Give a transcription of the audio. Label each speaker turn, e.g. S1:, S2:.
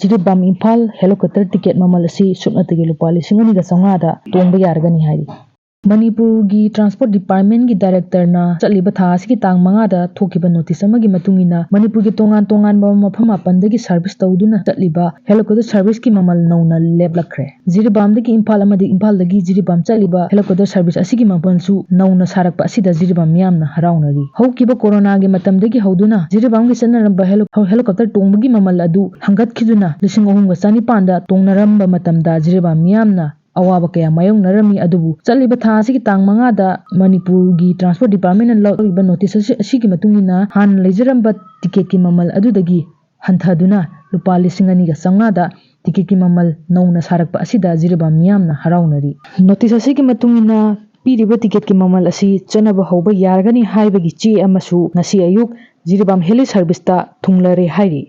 S1: Jiribam Imphal helicopter ticket ꯃꯃꯜ ꯑꯁꯤ ꯁꯨꯞꯅꯇꯒꯤ ꯂꯨꯄꯥ 2,900ꯗ ꯇꯣꯡꯕ ꯌꯥꯔꯒꯅꯤ ꯍꯥꯏꯔꯤ꯫ ꯃꯅꯤꯄꯨꯔꯒꯤ ꯇ꯭ꯔꯥꯟꯁꯄꯣꯔꯠ ꯗꯤꯄꯥꯔꯠꯃꯦꯟꯠꯒꯤ ꯗꯥꯏꯔꯦꯛꯇꯔꯅ ꯆꯠꯂꯤꯕ ꯊꯥ ꯑꯁꯤꯒꯤ ꯇꯥꯡ 5ꯗ ꯊꯣꯛꯈꯤꯕ ꯅꯣꯇꯤꯁ ꯑꯃꯒꯤ ꯃꯇꯨꯡꯏꯟꯅ ꯃꯅꯤꯄꯨꯔꯒꯤ ꯇꯣꯉꯥꯟ-ꯇꯣꯉꯥꯟꯕ ꯃꯐꯝ 9ꯗꯒꯤ ꯁꯔꯚꯤꯁ ꯇꯧꯗꯨꯅ ꯆꯠꯂꯤꯕ ꯍꯦꯂꯤꯀꯣꯞꯇꯔ ꯁꯔꯚꯤꯁꯀꯤ ꯃꯃꯜ ꯅꯧꯅ ꯂꯦꯞꯂꯛꯈ꯭ꯔꯦ꯫ ꯖꯤꯔꯤꯕꯥꯝꯗꯒꯤ ꯏꯝꯐꯥꯜ ꯑꯃꯗꯤ ꯏꯝꯐꯥꯜꯗꯒꯤ ꯖꯤꯔꯤꯕꯥꯝ ꯆꯠꯂꯤꯕ ꯍꯦꯂꯤꯀꯣꯞꯇꯔ ꯁꯔꯚꯤꯁ ꯑꯁꯤꯒꯤ ꯃꯃꯜꯁꯨ ꯅꯧꯅ ꯁꯥꯔꯛꯄ ꯑꯁꯤꯗ ꯖꯤꯔꯤꯕꯥꯝ ꯃꯤꯌꯥꯝꯅ ꯍꯔꯥꯎꯅꯔꯤ꯫ ꯍꯧꯈꯤꯕ ꯀꯣꯔꯣꯅꯥꯒꯤ ꯃꯇꯝꯗꯒꯤ ꯍꯧꯗꯨꯅ ꯖꯤꯔꯤꯕꯥꯝꯒꯤ ꯆꯠꯅꯔꯝꯕ ꯍꯦꯂꯤꯀꯣꯞꯇꯔ ꯇꯣꯡꯕꯒꯤ ꯃꯃꯜ ꯑꯗꯨ ꯍꯪꯒꯠꯈꯤꯗꯨꯅ 3,900ꯗ ꯇꯣꯡꯅꯔꯝꯕ ꯃꯇꯝꯗ ꯖꯤꯔꯤꯕꯥꯝ ꯃꯤꯌꯥꯝꯅ ꯑꯋꯥꯕ ꯀꯌꯥ ꯃꯥꯌꯣꯛꯅꯔꯝꯃꯤ꯫ ꯑꯗꯨꯕꯨ ꯆꯠꯂꯤꯕ ꯊꯥ ꯑꯁꯤꯒꯤ ꯇꯥꯡ 5ꯗ ꯃꯅꯤꯄꯨꯔꯒꯤ ꯇ꯭ꯔꯥꯟꯁꯄꯣꯔꯠ ꯗꯤꯄꯥꯔꯠꯃꯦꯟꯠꯅ ꯂꯧꯔꯤꯕ ꯅꯣꯇꯤꯁ ꯑꯁꯤꯒꯤ ꯃꯇꯨꯡꯏꯟꯅ ꯍꯥꯟꯅ ꯂꯩꯖꯔꯝꯕ ꯇꯤꯀꯦꯠꯀꯤ ꯃꯃꯜ ꯑꯗꯨꯗꯒꯤ ꯍꯟꯊꯗꯨꯅ ꯂꯨꯄꯥ 2,200ꯗ ꯇꯤꯀꯦꯠꯀꯤ ꯃꯃꯜ ꯅꯧꯅ ꯁꯥꯔꯛꯄ ꯑꯁꯤꯗ ꯖꯤꯔꯤꯕꯥꯝ ꯃꯤꯌꯥꯝꯅ ꯍꯔꯥꯎꯅꯔꯤ꯫ ꯅꯣꯇꯤꯁ ꯑꯁꯤꯒꯤ ꯃꯇꯨꯡꯏꯟꯅ ꯄꯤꯔꯤꯕ ꯇꯤꯀꯦꯠꯀꯤ ꯃꯃꯜ ꯑꯁꯤ ꯆꯠꯅꯕ ꯍꯧꯕ ꯌꯥꯔꯒꯅꯤ ꯍꯥꯏꯕꯒꯤ ꯆꯦ ꯑꯃꯁꯨ ꯉꯁꯤ ꯑꯌꯨꯛ ꯖꯤꯔꯤꯕꯥꯝ ꯍꯦꯂꯤ ꯁꯔꯚꯤꯁꯇ ꯊꯨꯡꯂꯔꯦ ꯍꯥꯏꯔꯤ꯫